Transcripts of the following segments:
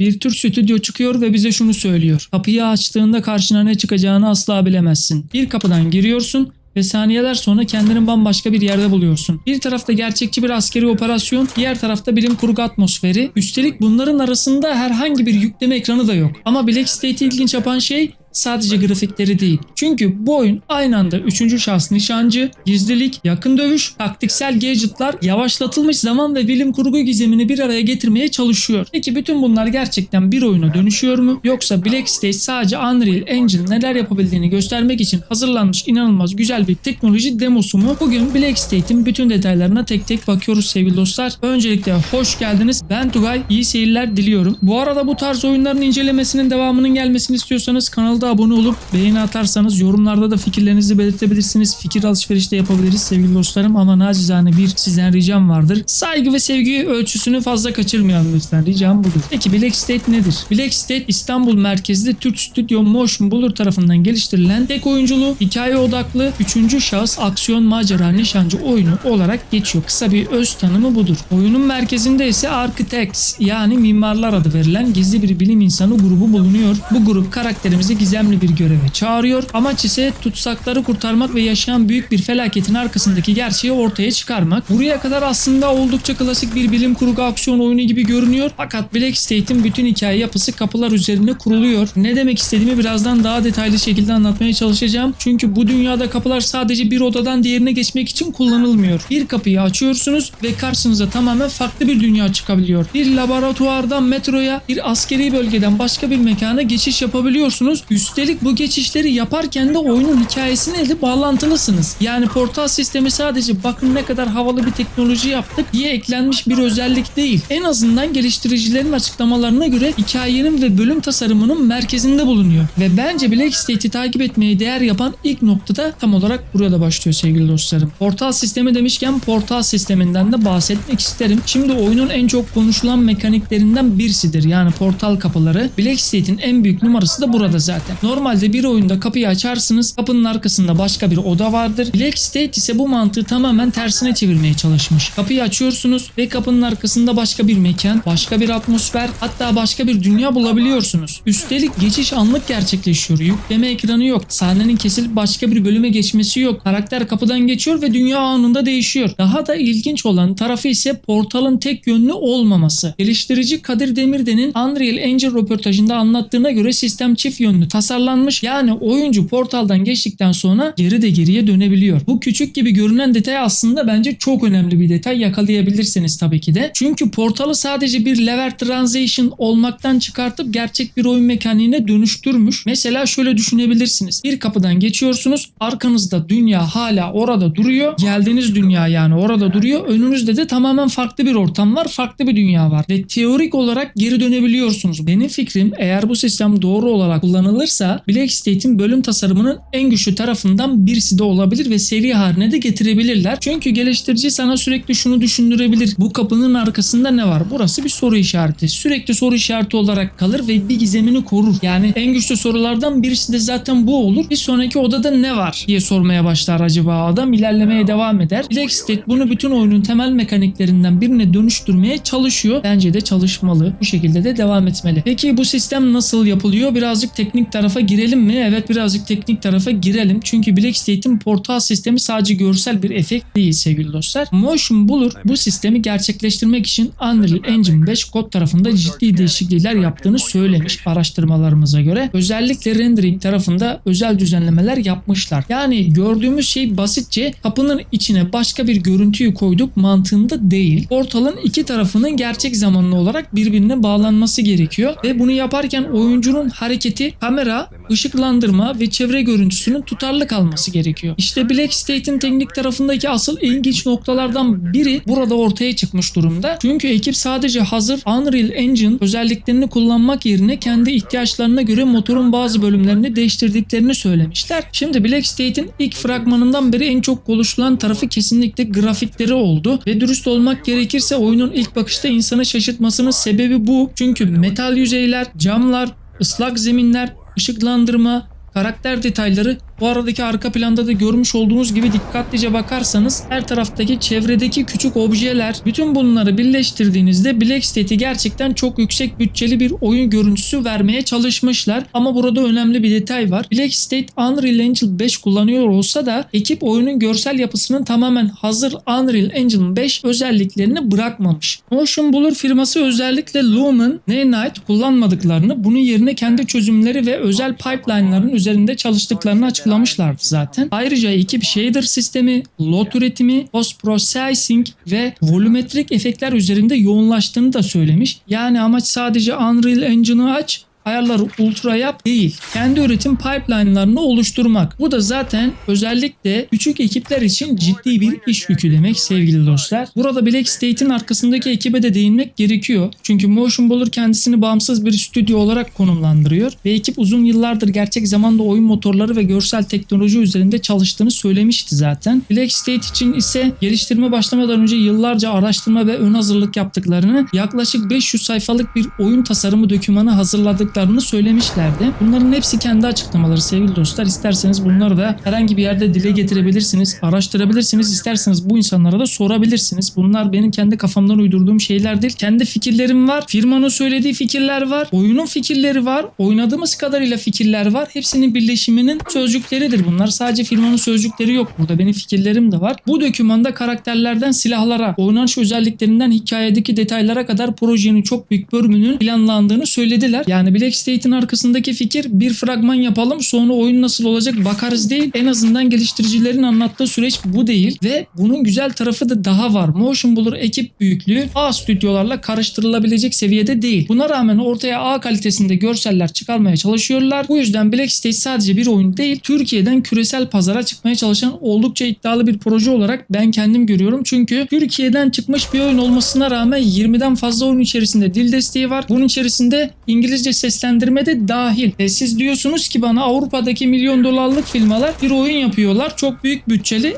Bir tür stüdyo çıkıyor ve bize şunu söylüyor. Kapıyı açtığında karşına ne çıkacağını asla bilemezsin. Bir kapıdan giriyorsun ve saniyeler sonra kendini bambaşka bir yerde buluyorsun. Bir tarafta gerçekçi bir askeri operasyon, diğer tarafta bilim kurgu atmosferi. Üstelik bunların arasında herhangi bir yükleme ekranı da yok. Ama Black State'i ilginç yapan şey sadece grafikleri değil. Çünkü bu oyun aynı anda 3. şahıs nişancı, gizlilik, yakın dövüş, taktiksel gadgetlar, yavaşlatılmış zaman ve bilim kurgu gizemini bir araya getirmeye çalışıyor. Peki bütün bunlar gerçekten bir oyuna dönüşüyor mu? Yoksa Black State sadece Unreal Engine neler yapabildiğini göstermek için hazırlanmış inanılmaz güzel bir teknoloji demosu mu? Bugün Black State'in bütün detaylarına tek tek bakıyoruz sevgili dostlar. Öncelikle hoş geldiniz. Ben Tugay. İyi seyirler diliyorum. Bu arada bu tarz oyunların incelemesinin devamının gelmesini istiyorsanız kanalda abone olup beğeni atarsanız, yorumlarda da fikirlerinizi belirtebilirsiniz. Fikir alışverişi de yapabiliriz sevgili dostlarım, ama nacizane bir sizden ricam vardır. Saygı ve sevgi ölçüsünü fazla kaçırmayalım lütfen. Ricam budur. Peki Black State nedir? Black State İstanbul merkezli Türk Studio Motion Blur tarafından geliştirilen tek oyunculu, hikaye odaklı, 3. şahıs aksiyon macera nişancı oyunu olarak geçiyor. Kısa bir öz tanımı budur. Oyunun merkezinde ise Architects yani mimarlar adı verilen gizli bir bilim insanı grubu bulunuyor. Bu grup karakterimizi gizemli bir göreve çağırıyor. Amaç ise tutsakları kurtarmak ve yaşayan büyük bir felaketin arkasındaki gerçeği ortaya çıkarmak. Buraya kadar aslında oldukça klasik bir bilim kurgu aksiyon oyunu gibi görünüyor. Fakat Black State'in bütün hikaye yapısı kapılar üzerine kuruluyor. Ne demek istediğimi birazdan daha detaylı şekilde anlatmaya çalışacağım. Çünkü bu dünyada kapılar sadece bir odadan diğerine geçmek için kullanılmıyor. Bir kapıyı açıyorsunuz ve karşınıza tamamen farklı bir dünya çıkabiliyor. Bir laboratuvardan metroya, bir askeri bölgeden başka bir mekana geçiş yapabiliyorsunuz. Üstelik bu geçişleri yaparken de oyunun hikayesine de bağlantılısınız. Yani portal sistemi sadece bakın ne kadar havalı bir teknoloji yaptık diye eklenmiş bir özellik değil. En azından geliştiricilerin açıklamalarına göre hikayenin ve bölüm tasarımının merkezinde bulunuyor. Ve bence Black State'i takip etmeye değer yapan ilk noktada tam olarak burada başlıyor sevgili dostlarım. Portal sistemi demişken portal sisteminden de bahsetmek isterim. Şimdi oyunun en çok konuşulan mekaniklerinden birisidir. Yani portal kapıları. Black State'in en büyük numarası da burada zaten. Normalde bir oyunda kapıyı açarsınız, kapının arkasında başka bir oda vardır. Black State ise bu mantığı tamamen tersine çevirmeye çalışmış. Kapıyı açıyorsunuz ve kapının arkasında başka bir mekan, başka bir atmosfer, hatta başka bir dünya bulabiliyorsunuz. Üstelik geçiş anlık gerçekleşiyor. Yükleme ekranı yok. Sahnenin kesilip başka bir bölüme geçmesi yok. Karakter kapıdan geçiyor ve dünya anında değişiyor. Daha da ilginç olan tarafı ise portalın tek yönlü olmaması. Geliştirici Kadir Demirden'in Unreal Engine röportajında anlattığına göre sistem çift yönlü tasarlanmış. Yani oyuncu portaldan geçtikten sonra geriye dönebiliyor. Bu küçük gibi görünen detay aslında bence çok önemli bir detay. Yakalayabilirsiniz tabii ki de. Çünkü portalı sadece bir level transition olmaktan çıkartıp gerçek bir oyun mekaniğine dönüştürmüş. Mesela şöyle düşünebilirsiniz. Bir kapıdan geçiyorsunuz. Arkanızda dünya hala orada duruyor. Geldiğiniz dünya yani orada duruyor. Önünüzde de tamamen farklı bir ortam var. Farklı bir dünya var. Ve teorik olarak geri dönebiliyorsunuz. Benim fikrim, eğer bu sistem doğru olarak kullanılırsa Black State'in bölüm tasarımının en güçlü tarafından birisi de olabilir ve seri haline de getirebilirler. Çünkü geliştirici sana sürekli şunu düşündürebilir. Bu kapının arkasında ne var? Burası bir soru işareti. Sürekli soru işareti olarak kalır ve bir gizemini korur. Yani en güçlü sorulardan birisi de zaten bu olur. Bir sonraki odada ne var diye sormaya başlar acaba adam. İlerlemeye devam eder. Black State bunu bütün oyunun temel mekaniklerinden birine dönüştürmeye çalışıyor. Bence de çalışmalı. Bu şekilde de devam etmeli. Peki bu sistem nasıl yapılıyor? Birazcık teknik tarafa girelim mi? Evet, birazcık teknik tarafa girelim. Çünkü Black State'in portal sistemi sadece görsel bir efekt değil sevgili dostlar. Motion Blur bu sistemi gerçekleştirmek için Unreal Engine 5 kod tarafında ciddi değişiklikler yaptığını söylemiş araştırmalarımıza göre. Özellikle rendering tarafında özel düzenlemeler yapmışlar. Yani gördüğümüz şey basitçe kapının içine başka bir görüntüyü koyduk mantığında değil. Portalın iki tarafının gerçek zamanlı olarak birbirine bağlanması gerekiyor ve bunu yaparken oyuncunun hareketi, kamera, ışıklandırma ve çevre görüntüsünün tutarlı kalması gerekiyor. İşte Black State'in teknik tarafındaki asıl ilginç noktalardan biri burada ortaya çıkmış durumda. Çünkü ekip sadece hazır Unreal Engine özelliklerini kullanmak yerine kendi ihtiyaçlarına göre motorun bazı bölümlerini değiştirdiklerini söylemişler. Şimdi Black State'in ilk fragmanından beri en çok konuşulan tarafı kesinlikle grafikleri oldu ve dürüst olmak gerekirse oyunun ilk bakışta insanı şaşırtmasının sebebi bu. Çünkü metal yüzeyler, camlar, ıslak zeminler, ışıklandırma, karakter detayları Bu aradaki arka planda da görmüş olduğunuz gibi dikkatlice bakarsanız her taraftaki çevredeki küçük objeler, bütün bunları birleştirdiğinizde Black State'i gerçekten çok yüksek bütçeli bir oyun görüntüsü vermeye çalışmışlar. Ama burada önemli bir detay var. Black State Unreal Engine 5 kullanıyor olsa da ekip oyunun görsel yapısının tamamen hazır Unreal Engine 5 özelliklerini bırakmamış. Motion Blur firması özellikle Lumen, Nanite kullanmadıklarını, bunun yerine kendi çözümleri ve özel pipeline'ların üzerinde çalıştıklarını açıklamışlardı zaten. Ayrıca ekip shader sistemi, load üretimi, post processing ve volumetrik efektler üzerinde yoğunlaştığını da söylemiş. Yani amaç sadece Unreal Engine'ı aç, ayarları ultra yap değil. Kendi üretim pipeline'larını oluşturmak. Bu da zaten özellikle küçük ekipler için ciddi bir iş yükü demek sevgili dostlar. Burada Black State'in arkasındaki ekibe de değinmek gerekiyor. Çünkü Motion Blur kendisini bağımsız bir stüdyo olarak konumlandırıyor ve ekip uzun yıllardır gerçek zamanda oyun motorları ve görsel teknoloji üzerinde çalıştığını söylemişti zaten. Black State için ise geliştirme başlamadan önce yıllarca araştırma ve ön hazırlık yaptıklarını, yaklaşık 500 sayfalık bir oyun tasarımı dokümanı hazırladık söylemişlerdi. Bunların hepsi kendi açıklamaları sevgili dostlar. İsterseniz bunları da herhangi bir yerde dile getirebilirsiniz, araştırabilirsiniz. İsterseniz bu insanlara da sorabilirsiniz. Bunlar benim kendi kafamdan uydurduğum şeyler değil. Kendi fikirlerim var. Firmanın söylediği fikirler var. Oyunun fikirleri var. Oynadığımız kadarıyla fikirler var. Hepsinin birleşiminin sözcükleridir bunlar. Sadece firmanın sözcükleri yok burada. Benim fikirlerim de var. Bu dokümanda karakterlerden silahlara, oynanış özelliklerinden hikayedeki detaylara kadar projenin çok büyük bölümünün planlandığını söylediler. Yani Black State'in arkasındaki fikir bir fragman yapalım sonra oyun nasıl olacak bakarız değil. En azından geliştiricilerin anlattığı süreç bu değil ve bunun güzel tarafı da daha var. Motion Blur ekip büyüklüğü A stüdyolarla karıştırılabilecek seviyede değil. Buna rağmen ortaya A kalitesinde görseller çıkarmaya çalışıyorlar. Bu yüzden Black State sadece bir oyun değil, Türkiye'den küresel pazara çıkmaya çalışan oldukça iddialı bir proje olarak ben kendim görüyorum. Çünkü Türkiye'den çıkmış bir oyun olmasına rağmen 20'den fazla oyun içerisinde dil desteği var. Bunun içerisinde İngilizce seslendirme de dahil. Siz diyorsunuz ki bana Avrupa'daki milyon dolarlık firmalar bir oyun yapıyorlar. Çok büyük bütçeli.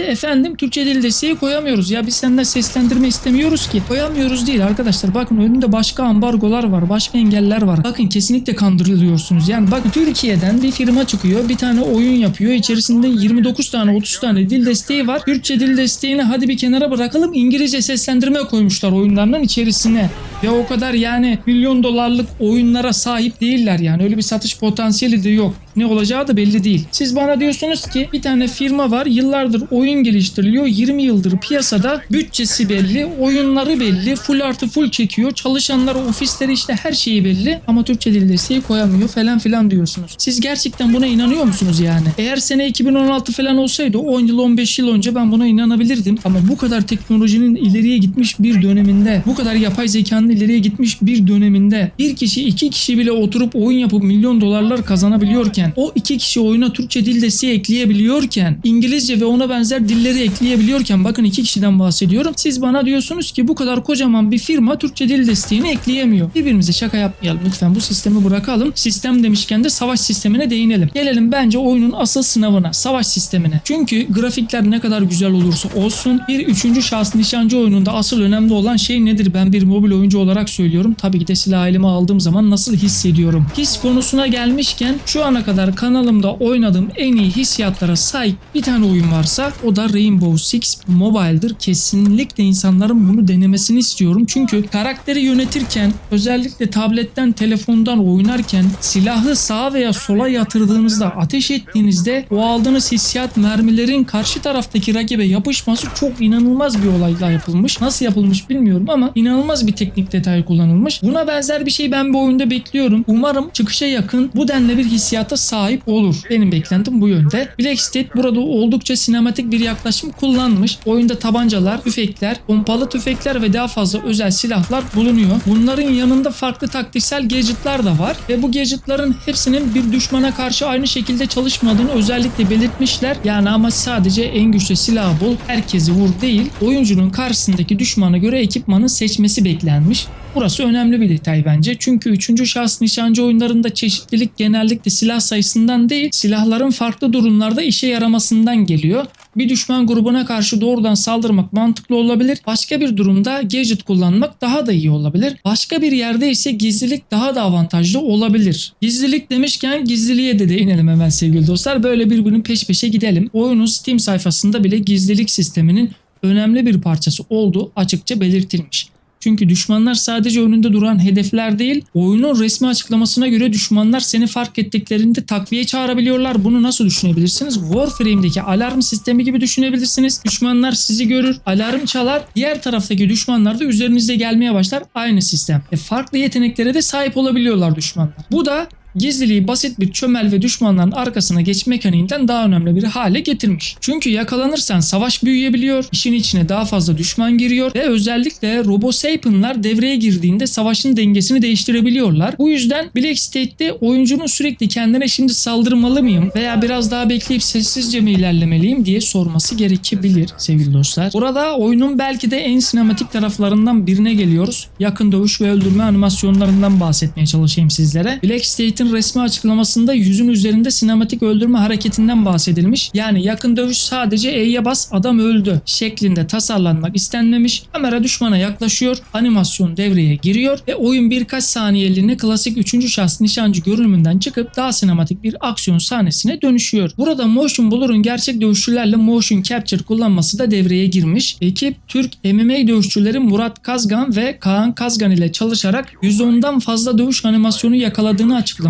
Efendim Türkçe dil desteği koyamıyoruz. Ya biz senden seslendirme istemiyoruz ki. Koyamıyoruz değil arkadaşlar. Bakın önünde başka ambargolar var. Başka engeller var. Bakın kesinlikle kandırılıyorsunuz. Yani bakın Türkiye'den bir firma çıkıyor. Bir tane oyun yapıyor. İçerisinde 29 tane 30 tane dil desteği var. Türkçe dil desteğini hadi bir kenara bırakalım. İngilizce seslendirme koymuşlar oyunlarının içerisine. Ve o kadar yani milyon dolarlık oyunlara sahip değiller yani. Öyle bir satış potansiyeli de yok. Ne olacağı da belli değil. Siz bana diyorsunuz ki bir tane firma var. Yıllardır oyun geliştiriliyor. 20 yıldır piyasada. Bütçesi belli. Oyunları belli. Full artı full çekiyor. Çalışanları, ofisleri işte her şeyi belli. Ama Türkçe dil desteği koyamıyor falan filan diyorsunuz. Siz gerçekten buna inanıyor musunuz yani? Eğer sene 2016 falan olsaydı 10 yıl 15 yıl önce ben buna inanabilirdim. Ama bu kadar teknolojinin ileriye gitmiş bir döneminde, bu kadar yapay zekanın ileriye gitmiş bir döneminde bir kişi iki kişi bile oturup oyun yapıp milyon dolarlar kazanabiliyorken, o iki kişi oyuna Türkçe dil desteği ekleyebiliyorken, İngilizce ve ona benzer dilleri ekleyebiliyorken, bakın iki kişiden bahsediyorum. Siz bana diyorsunuz ki bu kadar kocaman bir firma Türkçe dil desteğini ekleyemiyor. Birbirimize şaka yapmayalım lütfen, bu sistemi bırakalım. Sistem demişken de savaş sistemine değinelim. Gelelim bence oyunun asıl sınavına, savaş sistemine. Çünkü grafikler ne kadar güzel olursa olsun bir 3. şahıs nişancı oyununda asıl önemli olan şey nedir? Ben bir mobil oyuncu olarak söylüyorum. Tabii ki de silah elime aldığım zaman nasıl hissediyorum? His konusuna gelmişken şu ana kadar kanalımda oynadığım en iyi hissiyatlara sahip bir tane oyun varsa o da Rainbow Six Mobile'dır. Kesinlikle insanların bunu denemesini istiyorum. Çünkü karakteri yönetirken, özellikle tabletten, telefondan oynarken silahı sağa veya sola yatırdığınızda, ateş ettiğinizde o aldığınız hissiyat, mermilerin karşı taraftaki rakibe yapışması çok inanılmaz bir olayla yapılmış. Nasıl yapılmış bilmiyorum ama inanılmaz bir teknik detay kullanılmış. Buna benzer bir şey ben bu oyunda bekliyorum. Umarım çıkışa yakın bu denli bir hissiyata sahip olur. Benim beklentim bu yönde. Black State burada oldukça sinematik bir yaklaşım kullanmış. Oyunda tabancalar, tüfekler, pompalı tüfekler ve daha fazla özel silahlar bulunuyor. Bunların yanında farklı taktiksel gadgetlar da var ve bu gadgetların hepsinin bir düşmana karşı aynı şekilde çalışmadığını özellikle belirtmişler. Yani ama sadece en güçlü silahı bul, herkesi vur değil. Oyuncunun karşısındaki düşmana göre ekipmanın seçmesi beklenmiş. Burası önemli bir detay bence. Çünkü 3. şahıs nişancı oyunlarında çeşitlilik genellikle silah sayısından değil, silahların farklı durumlarda işe yaramasından geliyor. bir düşman grubuna karşı doğrudan saldırmak mantıklı olabilir. Başka bir durumda gadget kullanmak daha da iyi olabilir. Başka bir yerde ise gizlilik daha da avantajlı olabilir. Gizlilik demişken gizliliğe de inelim hemen sevgili dostlar. Böyle birbirinin peş peşe gidelim. Oyunun Steam sayfasında bile gizlilik sisteminin önemli bir parçası olduğu açıkça belirtilmiş. Çünkü düşmanlar sadece önünde duran hedefler değil, oyunun resmi açıklamasına göre düşmanlar seni fark ettiklerinde takviye çağırabiliyorlar. Bunu nasıl düşünebilirsiniz? Warframe'deki alarm sistemi gibi düşünebilirsiniz. Düşmanlar sizi görür, alarm çalar, diğer taraftaki düşmanlar da üzerinize gelmeye başlar. Aynı sistem. Farklı yeteneklere de sahip olabiliyorlar düşmanlar. Bu da gizliliği basit bir çömel ve düşmanların arkasına geçme mekaniğinden daha önemli bir hale getirmiş. Çünkü yakalanırsan savaş büyüyebiliyor, işin içine daha fazla düşman giriyor ve özellikle RoboSapien'lar devreye girdiğinde savaşın dengesini değiştirebiliyorlar. Bu yüzden Black State'de oyuncunun sürekli kendine şimdi saldırmalı mıyım veya biraz daha bekleyip sessizce mi ilerlemeliyim diye sorması gerekebilir sevgili dostlar. Burada oyunun belki de en sinematik taraflarından birine geliyoruz. Yakın dövüş ve öldürme animasyonlarından bahsetmeye çalışayım sizlere. Black State'in resmi açıklamasında yüzün üzerinde sinematik öldürme hareketinden bahsedilmiş. Yani yakın dövüş sadece E'ye bas adam öldü şeklinde tasarlanmak istenmemiş. Kamera düşmana yaklaşıyor, animasyon devreye giriyor ve oyun birkaç saniyeliğine klasik 3. şahıs nişancı görünümünden çıkıp daha sinematik bir aksiyon sahnesine dönüşüyor. Burada Motion Blur'un gerçek dövüşçülerle motion capture kullanması da devreye girmiş. Ekip Türk MMA dövüşçüleri Murat Kazgan ve Kaan Kazgan ile çalışarak 110'dan fazla dövüş animasyonu yakaladığını açıklamış.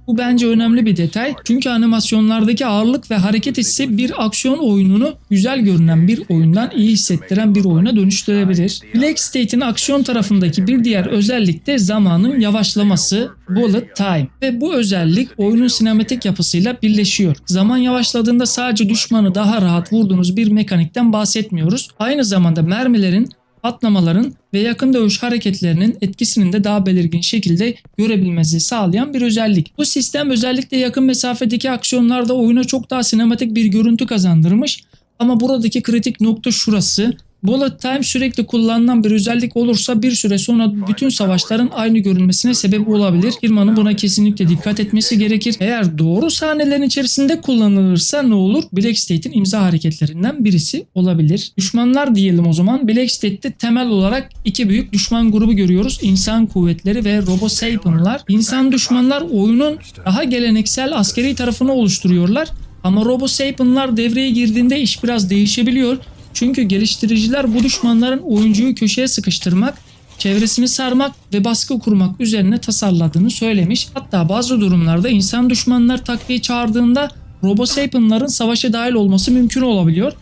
Bu bence önemli bir detay. Çünkü animasyonlardaki ağırlık ve hareket hissi bir aksiyon oyununu güzel görünen bir oyundan iyi hissettiren bir oyuna dönüştürebilir. Black State'in aksiyon tarafındaki bir diğer özellik de zamanın yavaşlaması, bullet time. Ve bu özellik oyunun sinematik yapısıyla birleşiyor. Zaman yavaşladığında sadece düşmanı daha rahat vurduğunuz bir mekanikten bahsetmiyoruz. Aynı zamanda mermilerin, patlamaların ve yakın dövüş hareketlerinin etkisinin de daha belirgin şekilde görebilmesi sağlayan bir özellik. Bu sistem özellikle yakın mesafedeki aksiyonlarda oyuna çok daha sinematik bir görüntü kazandırmış. Ama buradaki kritik nokta şurası. Bullet time sürekli kullanılan bir özellik olursa bir süre sonra bütün savaşların aynı görünmesine sebep olabilir. Firmanın buna kesinlikle dikkat etmesi gerekir. Eğer doğru sahnelerin içerisinde kullanılırsa ne olur? Black State'in imza hareketlerinden birisi olabilir. Düşmanlar diyelim o zaman. Black State'te temel olarak iki büyük düşman grubu görüyoruz. İnsan kuvvetleri ve RoboSapien'lar. İnsan düşmanlar oyunun daha geleneksel askeri tarafını oluşturuyorlar. Ama RoboSapien'lar devreye girdiğinde iş biraz değişebiliyor. Çünkü geliştiriciler bu düşmanların oyuncuyu köşeye sıkıştırmak, çevresini sarmak ve baskı kurmak üzerine tasarladığını söylemiş. Hatta bazı durumlarda insan düşmanlar takviye çağırdığında RoboSapien'ların savaşa dahil olması mümkün olabiliyor.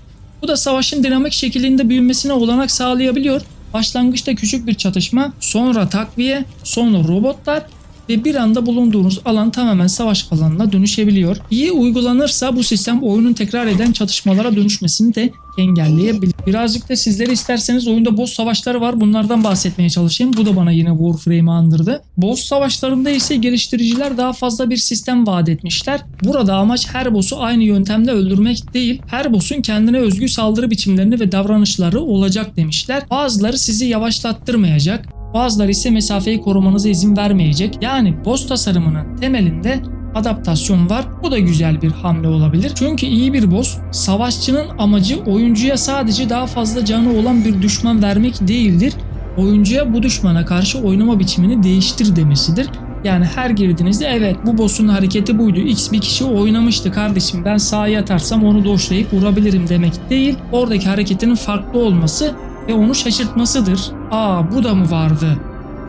Bu da savaşın dinamik şekilde büyümesine olanak sağlayabiliyor. Başlangıçta küçük bir çatışma, sonra takviye, sonra robotlar ve bir anda bulunduğunuz alan tamamen savaş alanına dönüşebiliyor. İyi uygulanırsa bu sistem oyunun tekrar eden çatışmalara dönüşmesini de engelleyebilir. Birazcık da sizlere isterseniz oyunda boss savaşları var. Bunlardan bahsetmeye çalışayım. Bu da bana yine Warframe'i andırdı. Boss savaşlarında ise geliştiriciler daha fazla bir sistem vaat etmişler. Burada amaç her boss'u aynı yöntemle öldürmek değil, her boss'un kendine özgü saldırı biçimlerini ve davranışları olacak demişler. Bazıları sizi yavaşlattırmayacak. Bazıları ise mesafeyi korumanıza izin vermeyecek. Yani boss tasarımının temelinde adaptasyon var. Bu da güzel bir hamle olabilir. Çünkü iyi bir boss, savaşçının amacı oyuncuya sadece daha fazla canı olan bir düşman vermek değildir. Oyuncuya bu düşmana karşı oynama biçimini değiştir demesidir. Yani her girdiğinizde evet bu boss'un hareketi buydu. X bir kişi oynamıştı kardeşim, ben sağa atarsam onu doşlayıp vurabilirim demek değil. Oradaki hareketinin farklı olması ve onu şaşırtmasıdır. Aa bu da mı vardı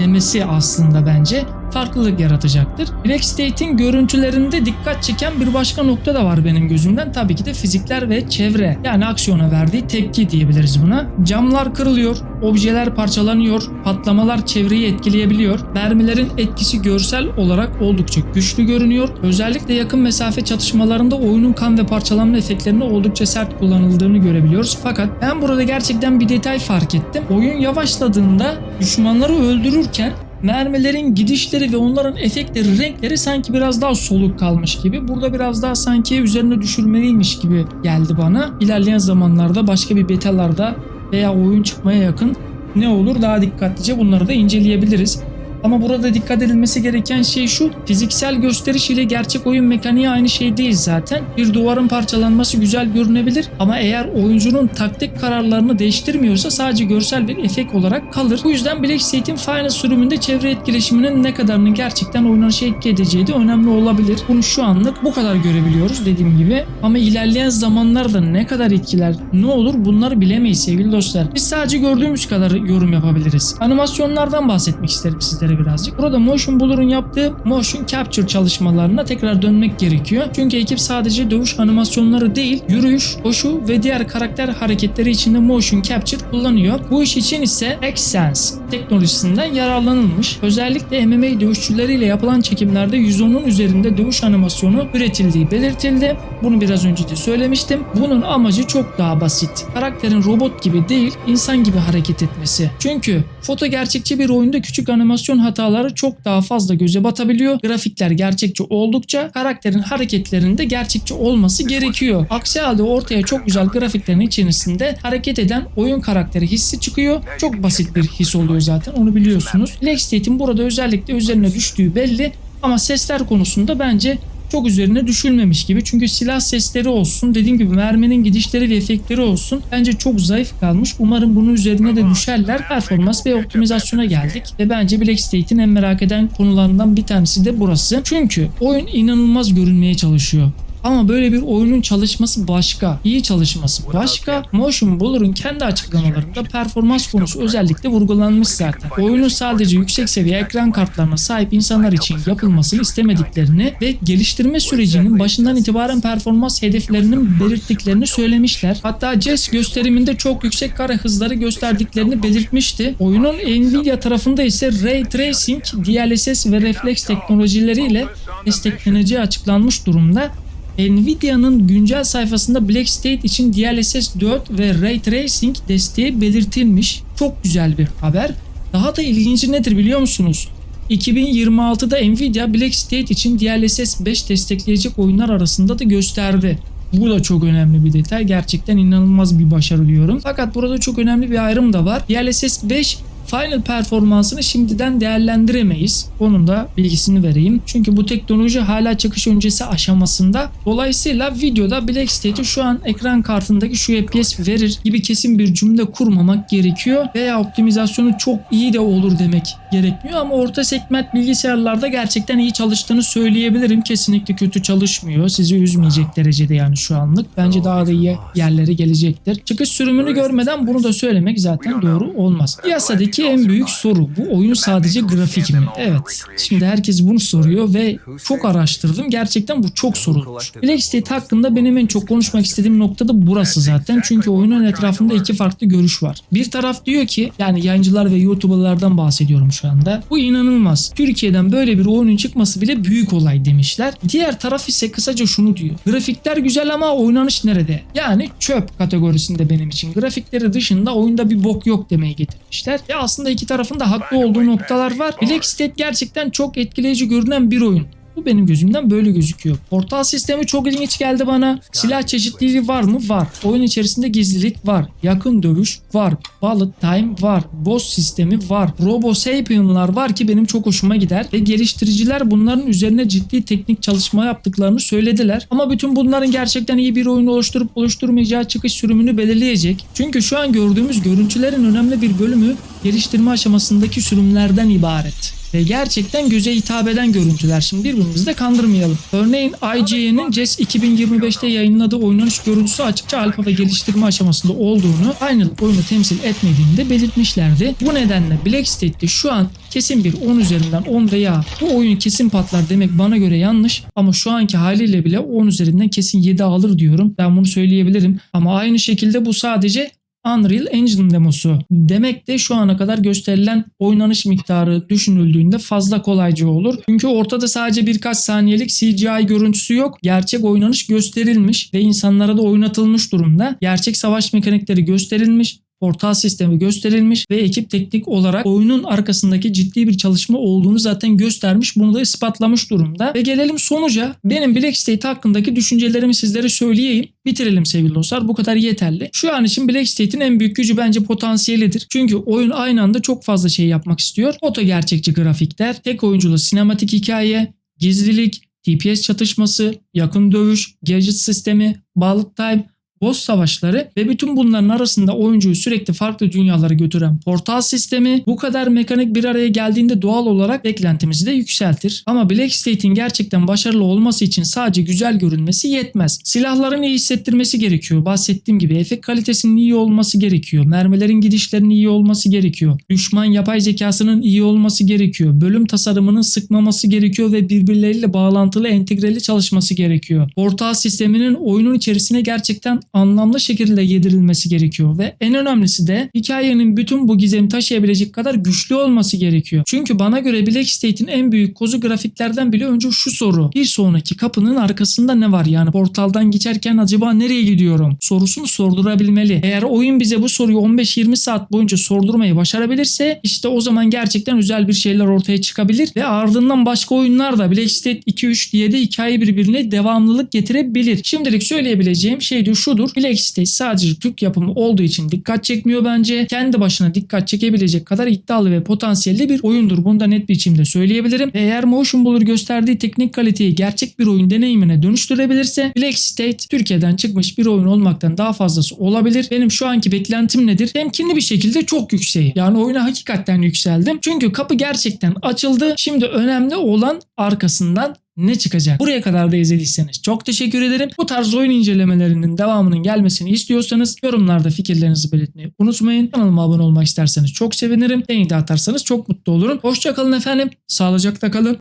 demesi aslında bence farklılık yaratacaktır. Black State'in görüntülerinde dikkat çeken bir başka nokta da var benim gözümden. Tabii ki de fizikler ve çevre. Yani aksiyona verdiği tepki diyebiliriz buna. Camlar kırılıyor, objeler parçalanıyor, patlamalar çevreyi etkileyebiliyor. Mermilerin etkisi görsel olarak oldukça güçlü görünüyor. Özellikle yakın mesafe çatışmalarında oyunun kan ve parçalanma efektlerinin oldukça sert kullanıldığını görebiliyoruz. Fakat ben burada gerçekten bir detay fark ettim. Oyun yavaşladığında düşmanları öldürürken mermilerin gidişleri ve onların efektleri, renkleri sanki biraz daha soluk kalmış gibi. Burada biraz daha sanki üzerine düşürmeliymiş gibi geldi bana. İlerleyen zamanlarda başka bir betalarda veya oyun çıkmaya yakın ne olur daha dikkatlice bunları da inceleyebiliriz. Ama burada dikkat edilmesi gereken şey şu: fiziksel gösteriş ile gerçek oyun mekaniği aynı şey değil zaten. Bir duvarın parçalanması güzel görünebilir ama eğer oyuncunun taktik kararlarını değiştirmiyorsa sadece görsel bir efekt olarak kalır. Bu yüzden Black State'in Final sürümünde çevre etkileşiminin ne kadarını gerçekten oynanışa etki edeceği de önemli olabilir. Bunu şu anlık bu kadar görebiliyoruz dediğim gibi. Ama ilerleyen zamanlarda ne kadar etkiler, ne olur bunları bilemeyiz sevgili dostlar. Biz sadece gördüğümüz kadar yorum yapabiliriz. Animasyonlardan bahsetmek isterim sizlere birazcık. Burada Motion Blur'un yaptığı motion capture çalışmalarına tekrar dönmek gerekiyor. Çünkü ekip sadece dövüş animasyonları değil, yürüyüş, koşu ve diğer karakter hareketleri için de motion capture kullanıyor. Bu iş için ise Xsense teknolojisinden yararlanılmış. Özellikle MMA dövüşçüleriyle yapılan çekimlerde 110'un üzerinde dövüş animasyonu üretildiği belirtildi. Bunu biraz önce de söylemiştim. Bunun amacı çok daha basit. Karakterin robot gibi değil, insan gibi hareket etmesi. Çünkü foto gerçekçi bir oyunda küçük animasyon hataları çok daha fazla göze batabiliyor. Grafikler gerçekçi oldukça karakterin hareketlerinde gerçekçi olması gerekiyor. Aksi halde ortaya çok güzel grafiklerin içerisinde hareket eden oyun karakteri hissi çıkıyor. Çok basit bir his oluyor zaten, onu biliyorsunuz. Black State'in burada özellikle üzerine düştüğü belli ama sesler konusunda bence çok üzerine düşülmemiş gibi. Çünkü silah sesleri olsun, dediğim gibi merminin gidişleri ve efektleri olsun bence çok zayıf kalmış. Umarım bunun üzerine de düşerler. Performans ve optimizasyona geldik ve bence Black State'in en merak eden konularından bir tanesi de burası. Çünkü oyun inanılmaz görünmeye çalışıyor. Ama böyle bir oyunun çalışması başka, iyi çalışması başka. Motion Blur'un kendi açıklamalarında performans konusu özellikle vurgulanmış zaten. Oyunun sadece yüksek seviye ekran kartlarına sahip insanlar için yapılmasını istemediklerini ve geliştirme sürecinin başından itibaren performans hedeflerinin belirttiklerini söylemişler. Hatta Jess gösteriminde çok yüksek kare hızları gösterdiklerini belirtmişti. Oyunun Nvidia tarafında ise Ray Tracing, DLSS ve refleks teknolojileriyle destekleneceği açıklanmış durumda. Nvidia'nın güncel sayfasında Black State için DLSS 4 ve Ray Tracing desteği belirtilmiş. Çok güzel bir haber. Daha da ilginci nedir biliyor musunuz? 2026'da Nvidia Black State için DLSS 5 destekleyecek oyunlar arasında da gösterdi. Bu da çok önemli bir detay. Gerçekten inanılmaz bir başarı diyorum. Fakat burada çok önemli bir ayrım da var. DLSS 5 final performansını şimdiden değerlendiremeyiz. Onun da bilgisini vereyim. Çünkü bu teknoloji hala çıkış öncesi aşamasında. Dolayısıyla videoda Black State'i şu an ekran kartındaki şu FPS verir gibi kesin bir cümle kurmamak gerekiyor. Veya optimizasyonu çok iyi de olur demek gerekmiyor. Ama orta segment bilgisayarlarda gerçekten iyi çalıştığını söyleyebilirim. Kesinlikle kötü çalışmıyor. Sizi üzmeyecek derecede yani şu anlık. Bence daha da iyi yerlere gelecektir. Çıkış sürümünü görmeden bunu da söylemek zaten doğru olmaz. Piyasadaki en büyük soru: bu oyun sadece grafik mi? Evet. Şimdi herkes bunu soruyor ve çok araştırdım. Gerçekten bu çok sorulmuş. Black State hakkında benim en çok konuşmak istediğim nokta da burası zaten. Çünkü oyunun etrafında iki farklı görüş var. Bir taraf diyor ki, yani yayıncılar ve YouTuber'lardan bahsediyorum şu anda, bu inanılmaz. Türkiye'den böyle bir oyunun çıkması bile büyük olay demişler. Diğer taraf ise kısaca şunu diyor: grafikler güzel ama oynanış nerede? Yani çöp kategorisinde benim için. Grafikleri dışında oyunda bir bok yok demeye getirmişler. Ya aslında iki tarafın da haklı olduğu noktalar var. Black State gerçekten çok etkileyici görünen bir oyun. Bu benim gözümden böyle gözüküyor. Portal sistemi çok ilginç geldi bana. Silah çeşitliliği var mı? Var. Oyun içerisinde gizlilik var. Yakın dövüş var. Bullet time var. Boss sistemi var. Robo Sapien'lar var ki benim çok hoşuma gider. Ve geliştiriciler bunların üzerine ciddi teknik çalışma yaptıklarını söylediler. Ama bütün bunların gerçekten iyi bir oyun oluşturup oluşturmayacağı çıkış sürümünü belirleyecek. Çünkü şu an gördüğümüz görüntülerin önemli bir bölümü geliştirme aşamasındaki sürümlerden ibaret. Ve gerçekten göze hitap eden görüntüler. Şimdi birbirimizi de kandırmayalım. Örneğin IGN'in Jess 2025'te yayınladığı oynanış görüntüsü açıkça alfa ve geliştirme aşamasında olduğunu, aynı oyunu temsil etmediğini de belirtmişlerdi. Bu nedenle Black State'de şu an kesin bir 10 üzerinden 10 veya bu oyun kesin patlar demek bana göre yanlış. Ama şu anki haliyle bile 10 üzerinden kesin 7 alır diyorum. Ben bunu söyleyebilirim. Ama aynı şekilde bu sadece Unreal Engine demosu. Demek de şu ana kadar gösterilen oynanış miktarı düşünüldüğünde fazla kolayca olur. Çünkü ortada sadece birkaç saniyelik CGI görüntüsü yok. Gerçek oynanış gösterilmiş ve insanlara da oynatılmış durumda. Gerçek savaş mekanikleri gösterilmiş. portal sistemi gösterilmiş ve ekip teknik olarak oyunun arkasındaki ciddi bir çalışma olduğunu zaten göstermiş. Bunu da ispatlamış durumda. Ve gelelim sonuca. Benim Black State hakkındaki düşüncelerimi sizlere söyleyeyim. Bitirelim sevgili dostlar. Bu kadar yeterli. Şu an için Black State'in en büyük gücü bence potansiyelidir. Çünkü oyun aynı anda çok fazla şey yapmak istiyor. Foto gerçekçi grafikler, tek oyunculu sinematik hikaye, gizlilik, TPS çatışması, yakın dövüş, gadget sistemi, bullet time, boss savaşları ve bütün bunların arasında oyuncuyu sürekli farklı dünyalara götüren portal sistemi bu kadar mekanik bir araya geldiğinde doğal olarak beklentimizi de yükseltir. Ama Black State'in gerçekten başarılı olması için sadece güzel görünmesi yetmez. Silahların iyi hissettirmesi gerekiyor. Bahsettiğim gibi efekt kalitesinin iyi olması gerekiyor. Mermilerin gidişlerinin iyi olması gerekiyor. Düşman yapay zekasının iyi olması gerekiyor. Bölüm tasarımının sıkmaması gerekiyor ve birbirleriyle bağlantılı entegreli çalışması gerekiyor. Portal sisteminin oyunun içerisine gerçekten anlamlı şekilde yedirilmesi gerekiyor ve en önemlisi de hikayenin bütün bu gizemi taşıyabilecek kadar güçlü olması gerekiyor. Çünkü bana göre Black State'in en büyük kozu grafiklerden bile önce şu soru: bir sonraki kapının arkasında ne var? Yani portaldan geçerken acaba nereye gidiyorum sorusunu sordurabilmeli. Eğer oyun bize bu soruyu 15-20 saat boyunca sordurmayı başarabilirse işte o zaman gerçekten güzel bir şeyler ortaya çıkabilir ve ardından başka oyunlar da Black State 2-3 diye de hikaye birbirine devamlılık getirebilir. Şimdilik söyleyebileceğim şey de şudur: Black State sadece Türk yapımı olduğu için dikkat çekmiyor bence. Kendi başına dikkat çekebilecek kadar iddialı ve potansiyelli bir oyundur. Bunu da net bir biçimde söyleyebilirim. Ve eğer Motion Blur gösterdiği teknik kaliteyi gerçek bir oyun deneyimine dönüştürebilirse Black State Türkiye'den çıkmış bir oyun olmaktan daha fazlası olabilir. Benim şu anki beklentim nedir? Temkinli bir şekilde çok yükseğim. Yani oyuna hakikaten yükseldim. Çünkü kapı gerçekten açıldı. Şimdi önemli olan arkasından ne çıkacak? Buraya kadar da izlediyseniz çok teşekkür ederim. Bu tarz oyun incelemelerinin devamının gelmesini istiyorsanız yorumlarda fikirlerinizi belirtmeyi unutmayın. Kanalıma abone olmak isterseniz çok sevinirim. Beğeni de atarsanız çok mutlu olurum. Hoşça kalın efendim. Sağlıcakla kalın.